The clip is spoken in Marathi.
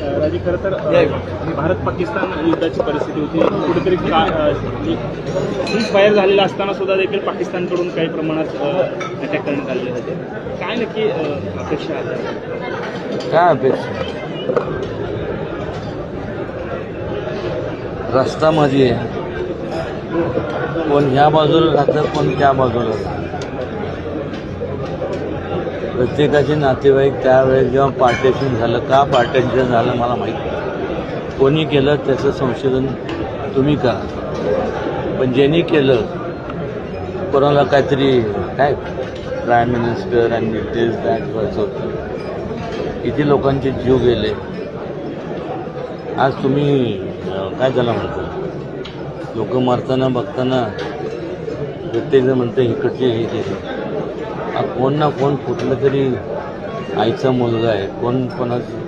राजे खरं तर भारत पाकिस्तान युद्धाची परिस्थिती होती कुठेतरी सीज फायर झालेला असताना सुद्धा देखील पाकिस्तानकडून काही प्रमाणात अटॅक करण्यात आलेले होते. काय नक्की अपेक्षा आहे? काय अपेक्षा? रस्त्यामध्ये कोण ह्या बाजूला राहतं, कोण त्या बाजूला राहतं. प्रत्येकाचे नातेवाईक त्यावेळेस जेव्हा पार्टिशन झालं, का पार्टिशन झालं मला माहीत नाही. कोणी केलं त्याचं संशोधन तुम्ही करा. पण ज्यांनी केलं, कोणाला काहीतरी काय प्राईम मिनिस्टर आणि दिस दॅट व्हायचं होतं. किती लोकांचे जीव गेले. आज तुम्ही काय झालं म्हणतो, लोक मरताना बघताना प्रत्येकजण म्हणतं इकडचे हे केले. कोण ना कोण कुठलं तरी आईचा मुलगा आहे, कोण कोणाचं